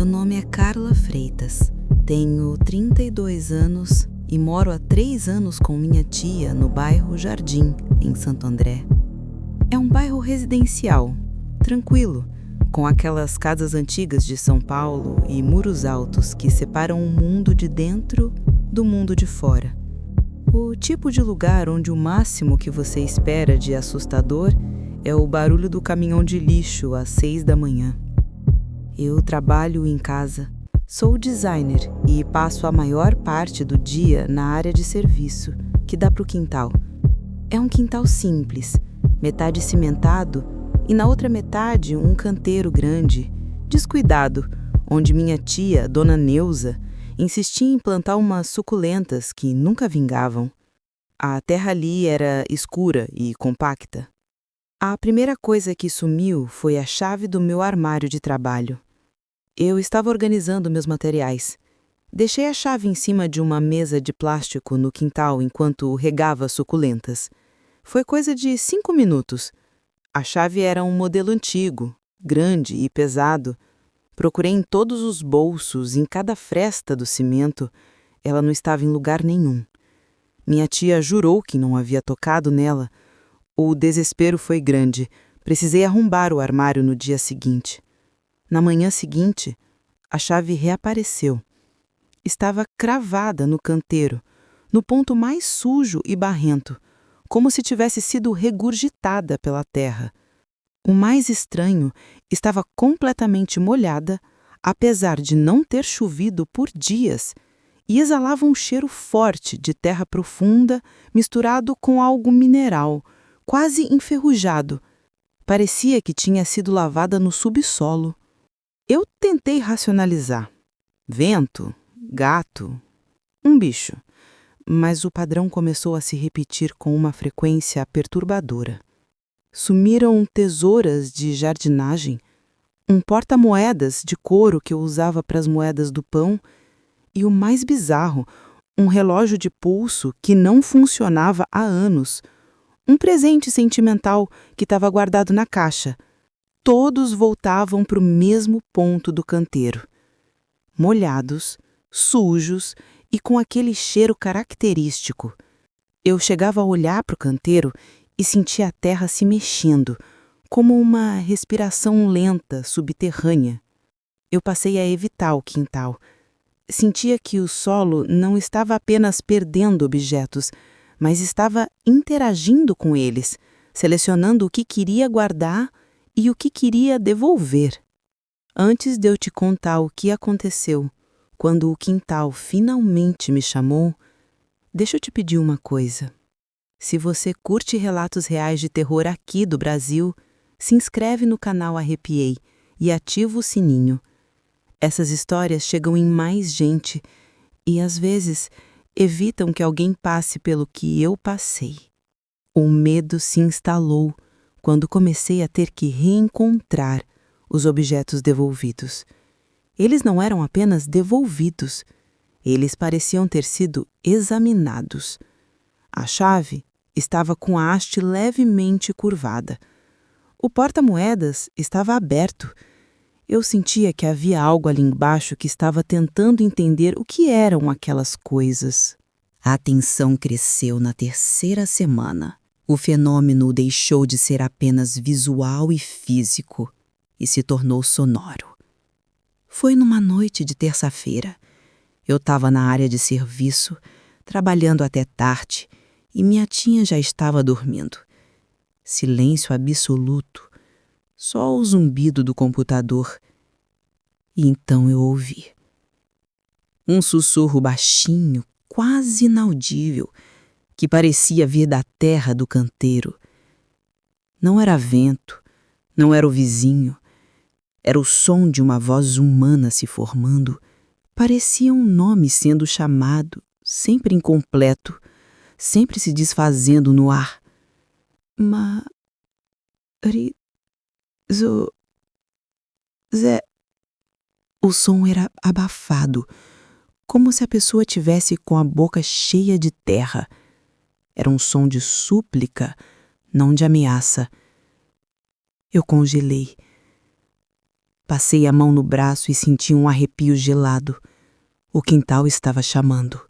Meu nome é Carla Freitas, tenho 32 anos e moro há 3 anos com minha tia no bairro Jardim, em Santo André. É um bairro residencial, tranquilo, com aquelas casas antigas de São Paulo e muros altos que separam o mundo de dentro do mundo de fora. O tipo de lugar onde o máximo que você espera de assustador é o barulho do caminhão de lixo às 6 da manhã. Eu trabalho em casa, sou designer e passo a maior parte do dia na área de serviço, que dá para o quintal. É um quintal simples, metade cimentado e na outra metade um canteiro grande, descuidado, onde minha tia, Dona Neuza, insistia em plantar umas suculentas que nunca vingavam. A terra ali era escura e compacta. A primeira coisa que sumiu foi a chave do meu armário de trabalho. Eu estava organizando meus materiais. Deixei a chave em cima de uma mesa de plástico no quintal enquanto regava suculentas. Foi coisa de 5 minutos. A chave era um modelo antigo, grande e pesado. Procurei em todos os bolsos, em cada fresta do cimento. Ela não estava em lugar nenhum. Minha tia jurou que não havia tocado nela. O desespero foi grande. Precisei arrombar o armário no dia seguinte. Na manhã seguinte, a chave reapareceu. Estava cravada no canteiro, no ponto mais sujo e barrento, como se tivesse sido regurgitada pela terra. O mais estranho, estava completamente molhada, apesar de não ter chovido por dias, e exalava um cheiro forte de terra profunda misturado com algo mineral, quase enferrujado. Parecia que tinha sido lavada no subsolo. Eu tentei racionalizar. Vento, gato, um bicho. Mas o padrão começou a se repetir com uma frequência perturbadora. Sumiram tesouras de jardinagem, um porta-moedas de couro que eu usava para as moedas do pão e, o mais bizarro, um relógio de pulso que não funcionava há anos, um presente sentimental que estava guardado na caixa. Todos voltavam para o mesmo ponto do canteiro. Molhados, sujos e com aquele cheiro característico. Eu chegava a olhar para o canteiro e sentia a terra se mexendo, como uma respiração lenta, subterrânea. Eu passei a evitar o quintal. Sentia que o solo não estava apenas perdendo objetos, mas estava interagindo com eles, selecionando o que queria guardar e o que queria devolver. Antes de eu te contar o que aconteceu, quando o quintal finalmente me chamou, deixa eu te pedir uma coisa. Se você curte relatos reais de terror aqui do Brasil, se inscreve no canal Arrepiei e ativa o sininho. Essas histórias chegam em mais gente e, às vezes, evitam que alguém passe pelo que eu passei. O medo se instalou quando comecei a ter que reencontrar os objetos devolvidos. Eles não eram apenas devolvidos, eles pareciam ter sido examinados. A chave estava com a haste levemente curvada. O porta-moedas estava aberto. Eu sentia que havia algo ali embaixo que estava tentando entender o que eram aquelas coisas. A tensão cresceu na 3ª semana. O fenômeno deixou de ser apenas visual e físico e se tornou sonoro. Foi numa noite de terça-feira. Eu estava na área de serviço, trabalhando até tarde, e minha tia já estava dormindo. Silêncio absoluto, só o zumbido do computador. E então eu ouvi. Um sussurro baixinho, quase inaudível, que parecia vir da terra do canteiro. Não era vento, não era o vizinho. Era o som de uma voz humana se formando. Parecia um nome sendo chamado, sempre incompleto, sempre se desfazendo no ar. Zé. O som era abafado, como se a pessoa tivesse com a boca cheia de terra. Era um som de súplica, não de ameaça. Eu congelei. Passei a mão no braço e senti um arrepio gelado. O quintal estava chamando.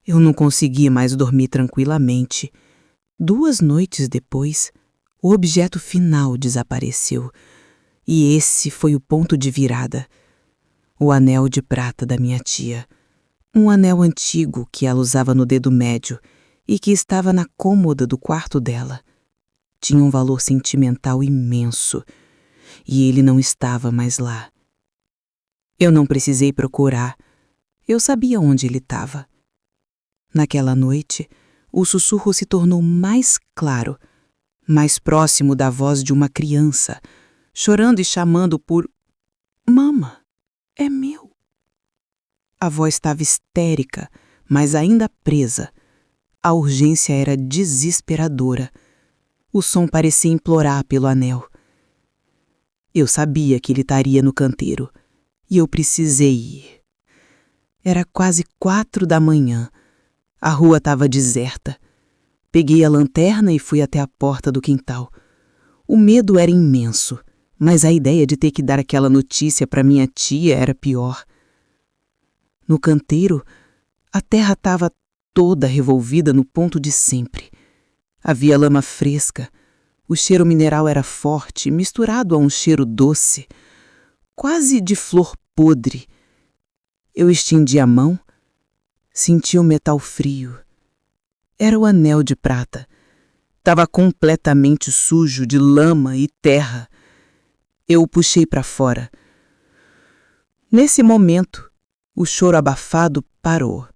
Eu não conseguia mais dormir tranquilamente. 2 noites depois, o objeto final desapareceu. E esse foi o ponto de virada. O anel de prata da minha tia. Um anel antigo que ela usava no dedo médio e que estava na cômoda do quarto dela. Tinha um valor sentimental imenso. E ele não estava mais lá. Eu não precisei procurar. Eu sabia onde ele estava. Naquela noite, o sussurro se tornou mais claro, mais próximo da voz de uma criança, chorando e chamando por "Mama, é meu". A voz estava histérica, mas ainda presa. A urgência era desesperadora. O som parecia implorar pelo anel. Eu sabia que ele estaria no canteiro, e eu precisei ir. Era quase 4 da manhã. A rua estava deserta. Peguei a lanterna e fui até a porta do quintal. O medo era imenso, mas a ideia de ter que dar aquela notícia para minha tia era pior. No canteiro, a terra estava toda revolvida no ponto de sempre. Havia lama fresca. O cheiro mineral era forte, misturado a um cheiro doce, quase de flor podre. Eu estendi a mão, senti o metal frio. Era o anel de prata. Estava completamente sujo de lama e terra. Eu o puxei para fora. Nesse momento, o choro abafado parou.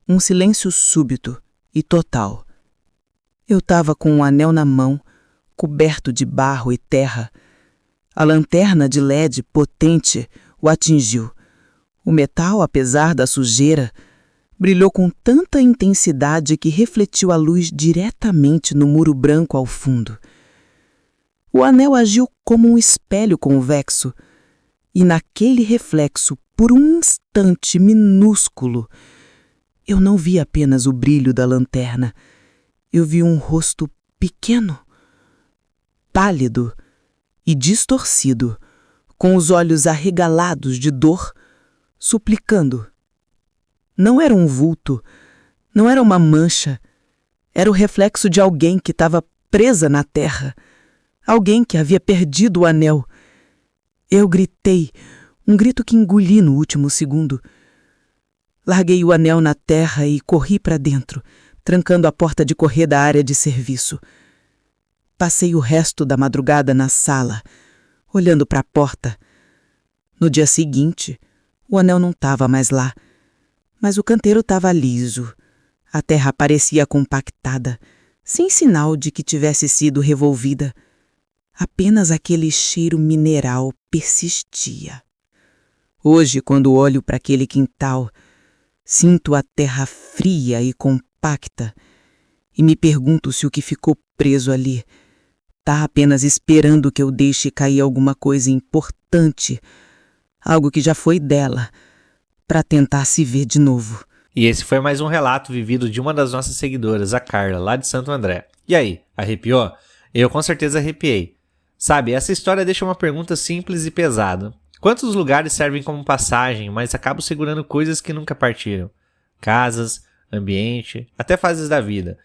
Um silêncio súbito e total. Eu estava com o anel na mão, coberto de barro e terra. A lanterna de LED potente o atingiu. O metal, apesar da sujeira, brilhou com tanta intensidade que refletiu a luz diretamente no muro branco ao fundo. O anel agiu como um espelho convexo, e naquele reflexo, por um instante minúsculo, eu não vi apenas o brilho da lanterna. Eu vi um rosto pequeno, pálido e distorcido, com os olhos arregalados de dor, suplicando. Não era um vulto, não era uma mancha, era o reflexo de alguém que estava presa na terra, alguém que havia perdido o anel. Eu gritei, um grito que engoli no último segundo. Larguei o anel na terra e corri para dentro, trancando a porta de correr da área de serviço. Passei o resto da madrugada na sala, olhando para a porta. No dia seguinte, o anel não estava mais lá, mas o canteiro estava liso. A terra parecia compactada, sem sinal de que tivesse sido revolvida. Apenas aquele cheiro mineral persistia. Hoje, quando olho para aquele quintal, sinto a terra fria e compacta e me pergunto se o que ficou preso ali está apenas esperando que eu deixe cair alguma coisa importante, algo que já foi dela, para tentar se ver de novo. E esse foi mais um relato vivido de uma das nossas seguidoras, a Carla, lá de Santo André. E aí, arrepiou? Eu com certeza arrepiei. Sabe, essa história deixa uma pergunta simples e pesada. Quantos lugares servem como passagem, mas acabam segurando coisas que nunca partiram? Casas, ambiente, até fases da vida.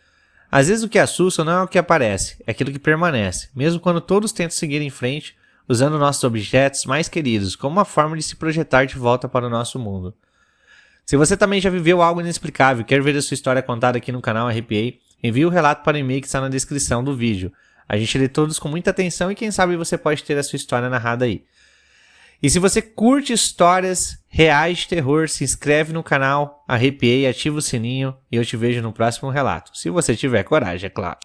Às vezes o que assusta não é o que aparece, é aquilo que permanece, mesmo quando todos tentam seguir em frente, usando nossos objetos mais queridos como uma forma de se projetar de volta para o nosso mundo. Se você também já viveu algo inexplicável e quer ver a sua história contada aqui no canal Arrepiei, envie o relato para o e-mail que está na descrição do vídeo. A gente lê todos com muita atenção e quem sabe você pode ter a sua história narrada aí. E se você curte histórias reais de terror, se inscreve no canal Arrepiei, ativa o sininho e eu te vejo no próximo relato. Se você tiver coragem, é claro.